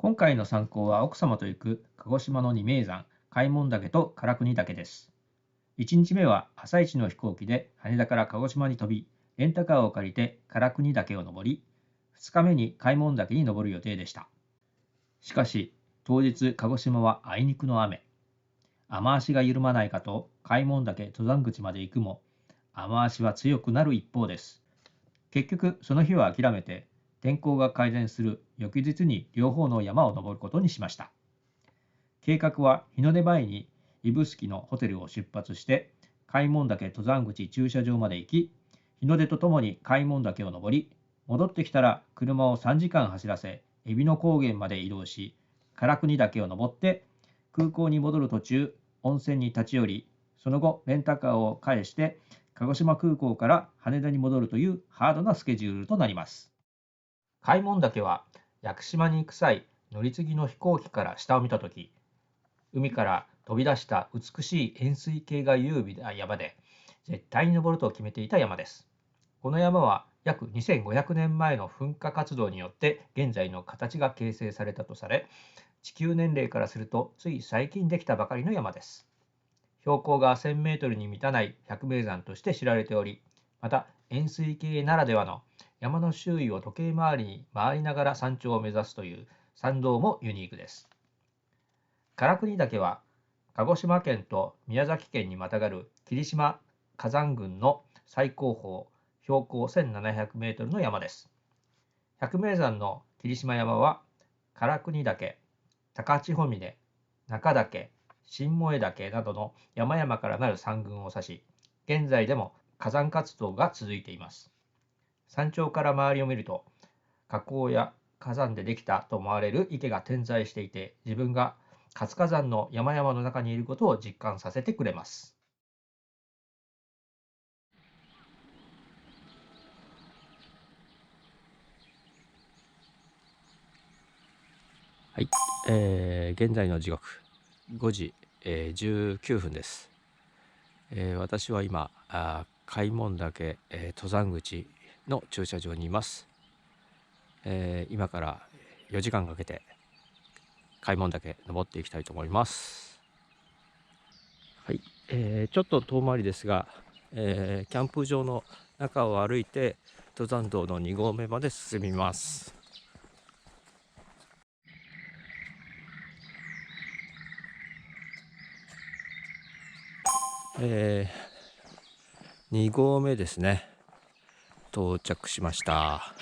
今回の参考は奥様と行く鹿児島の二名山、開門岳と唐国岳です。1日目は朝一の飛行機で羽田から鹿児島に飛び、レンタカーを借りて唐国岳を登り、2日目に開門岳に登る予定でした。しかし、当日鹿児島はあいにくの雨。雨足が緩まないかと開門岳登山口まで行くも、雨足は強くなる一方です。結局その日は諦めて、天候が改善する翌日に両方の山を登ることにしました。計画は日の出前に指宿のホテルを出発して、開門岳登山口駐車場まで行き、日の出とともに開門岳を登り、戻ってきたら車を3時間走らせ、海老野高原まで移動し、唐国岳を登って、空港に戻る途中、温泉に立ち寄り、その後レンタカーを返して、鹿児島空港から羽田に戻るというハードなスケジュールとなります。開門岳は屋久島に行く際、乗り継ぎの飛行機から下を見たとき、海から飛び出した美しい円錐形が優美な山で、絶対に登ると決めていた山です。この山は約2500年前の噴火活動によって現在の形が形成されたとされ、地球年齢からするとつい最近できたばかりの山です。標高が1000メートルに満たない百名山として知られており、また円錐形ならではの山の周囲を時計回りに回りながら山頂を目指すという山道もユニークです。唐国岳は鹿児島県と宮崎県にまたがる霧島火山群の最高峰、標高1700メートルの山です。百名山の霧島山は唐国岳、高千穂峰、中岳、新萌岳などの山々からなる山群を指し、現在でも火山活動が続いています。山頂から周りを見ると、火口や火山でできたと思われる池が点在していて、自分が活火山の山々の中にいることを実感させてくれます。はい、現在の時刻5時、19分です。私は今開門岳、登山口の駐車場にいます。今から4時間かけて開門岳登っていきたいと思います。はい、ちょっと遠回りですが、キャンプ場の中を歩いて登山道の2合目まで進みます。2合目ですね。到着しました。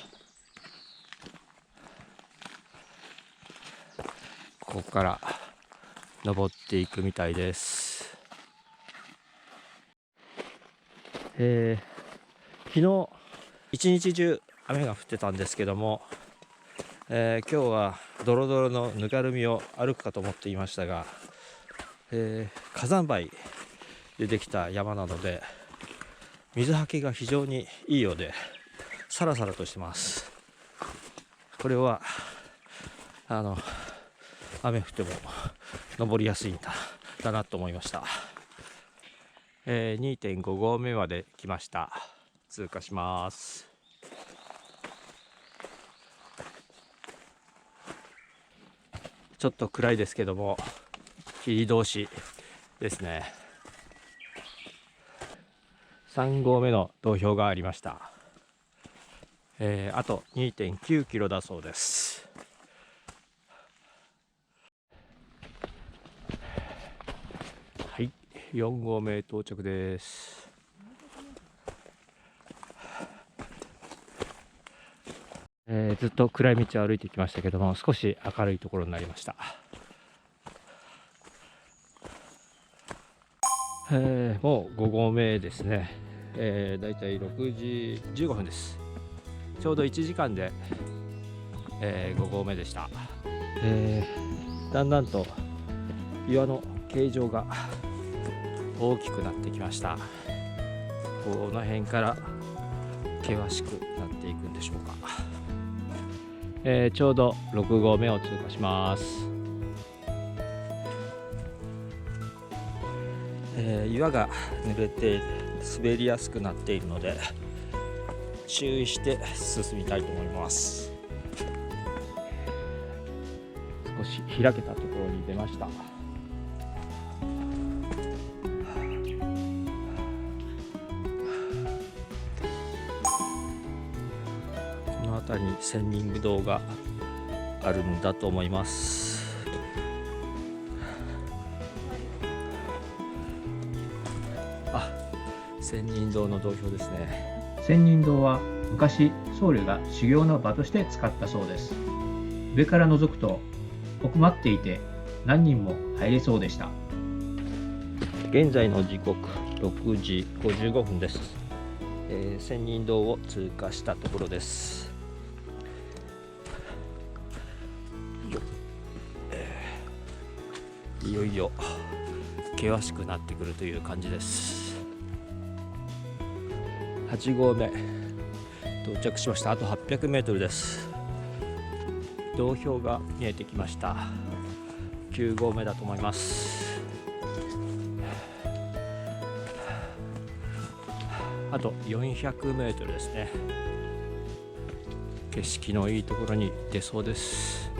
ここから登っていくみたいです。昨日一日中雨が降ってたんですけども、今日はドロドロのぬかるみを歩くかと思っていましたが、火山灰でできた山なので水はけが非常にいいようでサラサラとしてます。これは雨降っても登りやすいんだなと思いました。2.5 合目まで来ました。通過します。ちょっと暗いですけども霧通しですね。3合目の土俵がありました。あと 2.9 キロだそうです。はい、4合目到着です。ずっと暗い道を歩いてきましたけども、少し明るいところになりました。もう5合目ですね。だいたい6時15分です。ちょうど1時間で、5合目でした。だんだんと岩の形状が大きくなってきました。この辺から険しくなっていくんでしょうか。ちょうど6合目を通過します。岩が濡れて滑りやすくなっているので注意して進みたいと思います。少し開けたところに出ました。この辺りに仙人堂があるんだと思います。仙人堂の道標ですね。仙人堂は昔僧侶が修行の場として使ったそうです。上から覗くと奥まっていて何人も入れそうでした。現在の時刻6時55分です。仙人堂を通過したところです。いよいよ険しくなってくるという感じです。8合目到着しました。あと800メートルです。道標が見えてきました。9合目だと思います。あと400メートルですね。景色のいいところに出そうです。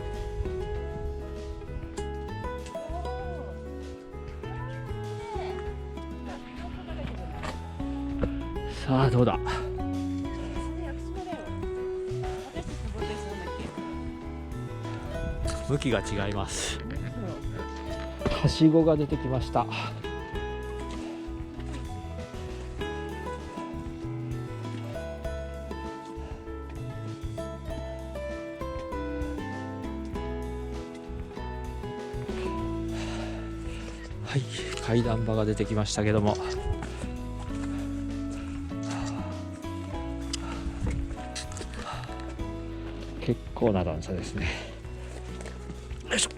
さあどうだ。向きが違います。はしごが出てきました。はい、階段場が出てきましたけども、結構な段差ですね。よいしょ。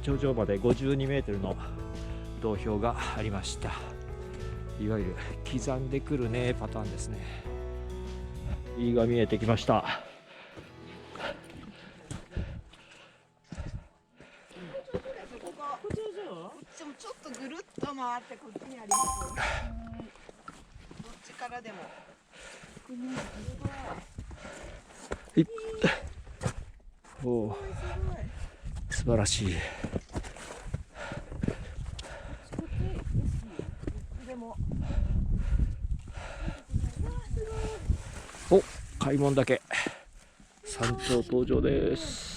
頂上まで52メートルの道標がありました。いわゆる刻んでくるねパターンですね。いいが見えてきました。ちょっとぐるっと回ってこっちにあります。どっちからでも。はい。おお、素晴らしい。お、開門岳山頂登場です。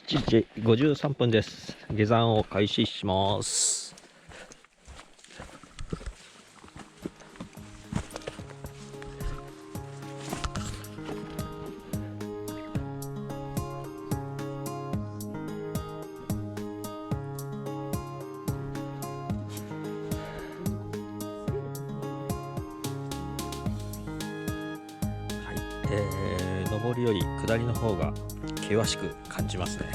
7時53分です。下山を開始します。上りより下りの方が険しく感じますね。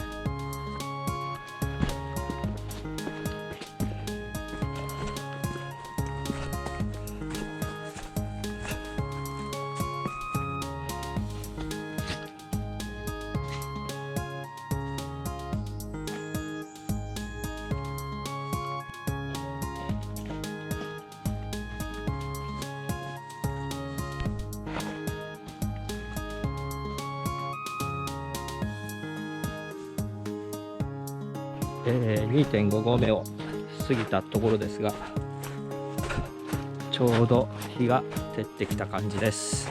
2.5 合目を過ぎたところですが、ちょうど日が照ってきた感じです。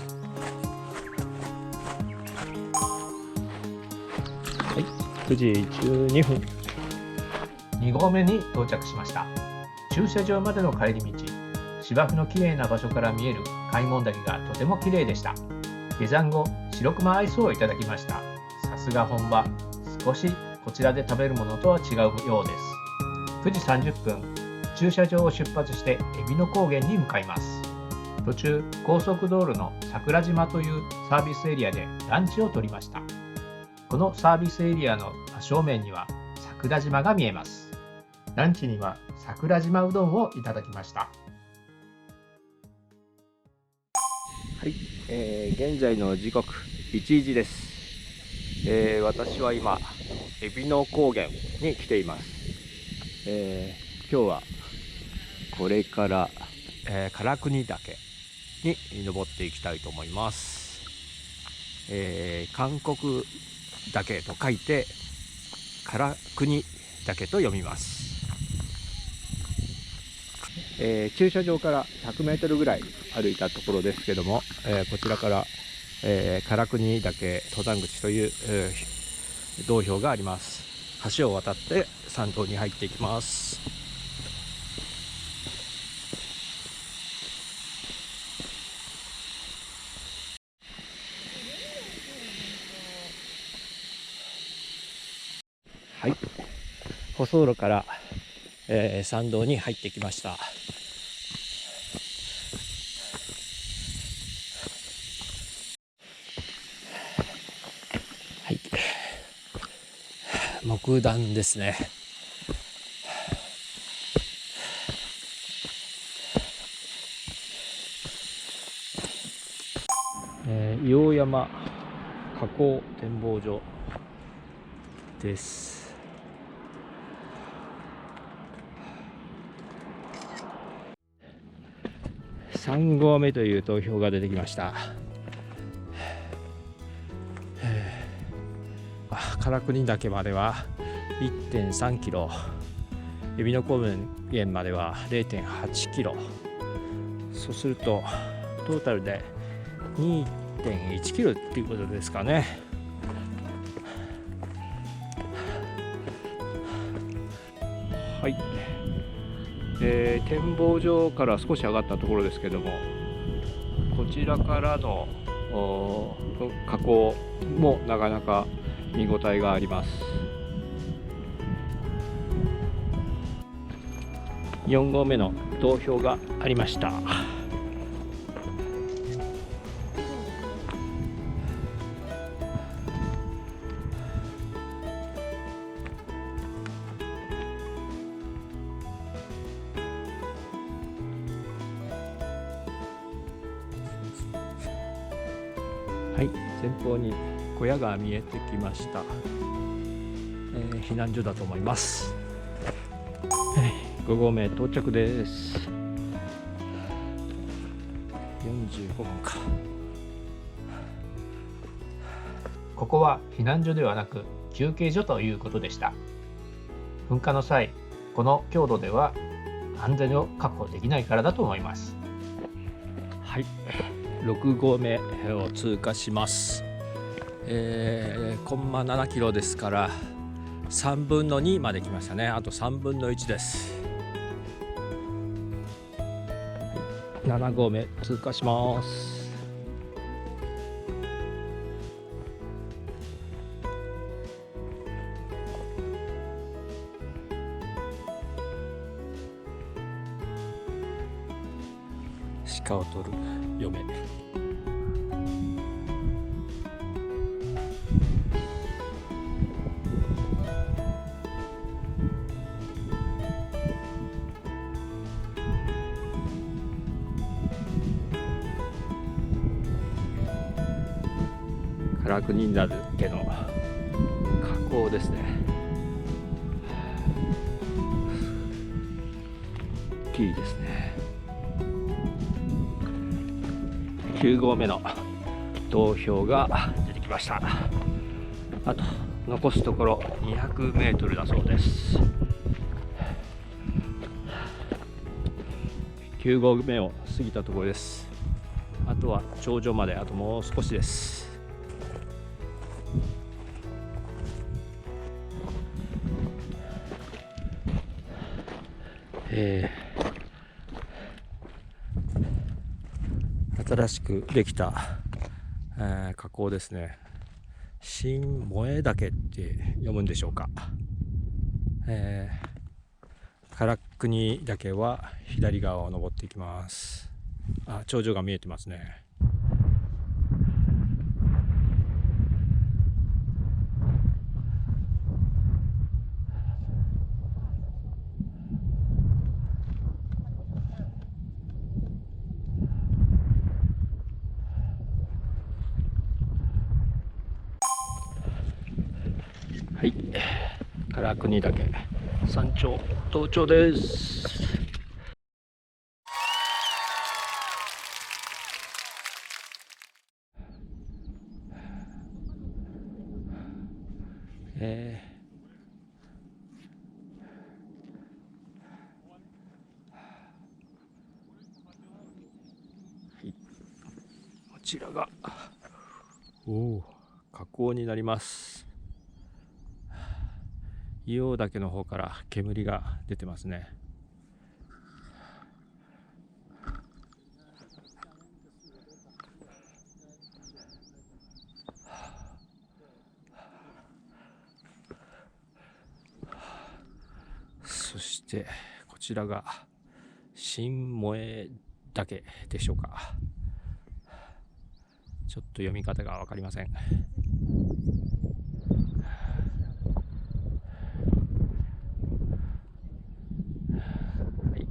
はい、9時12分。2合目に到着しました。駐車場までの帰り道、芝生のきれいな場所から見える開門岳がとてもきれいでした。下山後、白熊アイスをいただきました。さすが本場。少しこちらで食べるものとは違うようです。9時30分、駐車場を出発して海老野高原に向かいます。途中高速道路の桜島というサービスエリアでランチを取りました。このサービスエリアの真正面には桜島が見えます。ランチには桜島うどんをいただきました。はい、現在の時刻1時です。私は今海老野高原に来ています。今日はこれから、唐国岳に登っていきたいと思います。韓国岳と書いて唐国岳と読みます。駐車場から100メートルぐらい歩いたところですけども、こちらから、唐国岳登山口という、道標があります。橋を渡って山道に入っていきます。はい、舗装路から、山道に入ってきました。はい、木段ですね。硫黄山火口展望所です。3合目という投票が出てきました。唐国岳までは 1.3 キロ、海老野高原までは 0.8 キロ、そうするとトータルで 2.1 キロっていうことですかね。はい、展望所から少し上がったところですけども、こちらからの火口もなかなか見応えがあります。4合目の投票がありました。はい、前方に小屋が見えてきました。避難所だと思います。5合目到着です。45分か。ここは避難所ではなく休憩所ということでした。噴火の際、この強度では安全を確保できないからだと思います。はい、6合目を通過します。コンマ7キロですから3分の2まで来ましたね。あと3分の1です。7合目通過します。鹿を取る嫁。唐国岳の火口ですね。大きいですね。9合目の投票が出てきました。あと残すところ200メートルだそうです。9合目を過ぎたところです。あとは頂上まであともう少しです。新しくできた、火口ですね。新萌岳って読むんでしょうか。唐国岳は左側を登っていきます。頂上が見えてますね。はい、唐国岳山頂登頂です。こちらが火口になります。硫黄岳の方から煙が出てますね。そしてこちらが新萌岳でしょうか。ちょっと読み方が分かりません。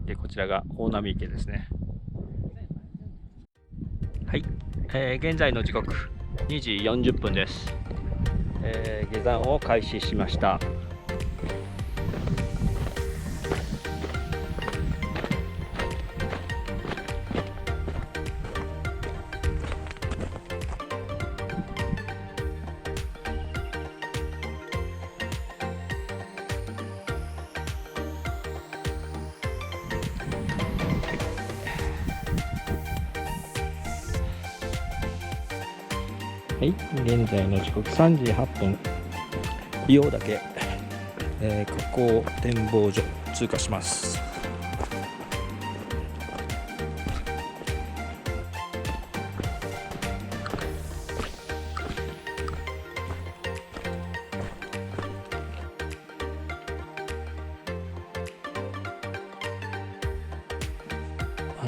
でこちらが大波池ですね。はい、現在の時刻2時40分です。下山を開始しました。はい、現在の時刻3時8分、硫黄岳、火口展望所通過します。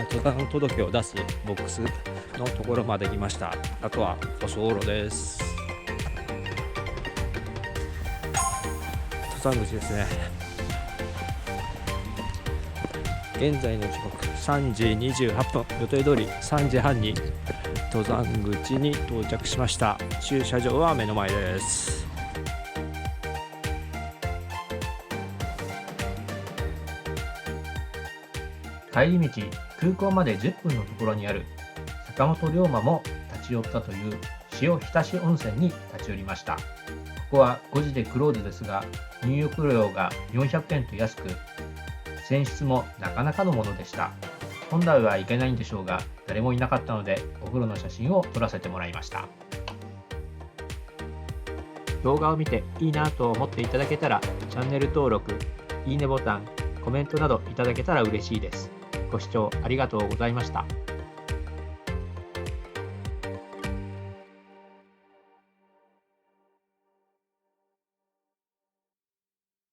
登山届を出すボックスのところまで来ました。あとは舗装路です。登山口ですね。現在の時刻3時28分、予定通り3時半に登山口に到着しました。駐車場は目の前です。帰り道、空港まで10分のところにある坂本龍馬も立ち寄ったという塩浸し温泉に立ち寄りました。ここは5時でクローズですが、入浴料が400円と安く、泉質もなかなかのものでした。本来は行けないんでしょうが、誰もいなかったのでお風呂の写真を撮らせてもらいました。動画を見ていいなと思っていただけたら、チャンネル登録、いいねボタン、コメントなどいただけたら嬉しいです。ご視聴ありがとうございました。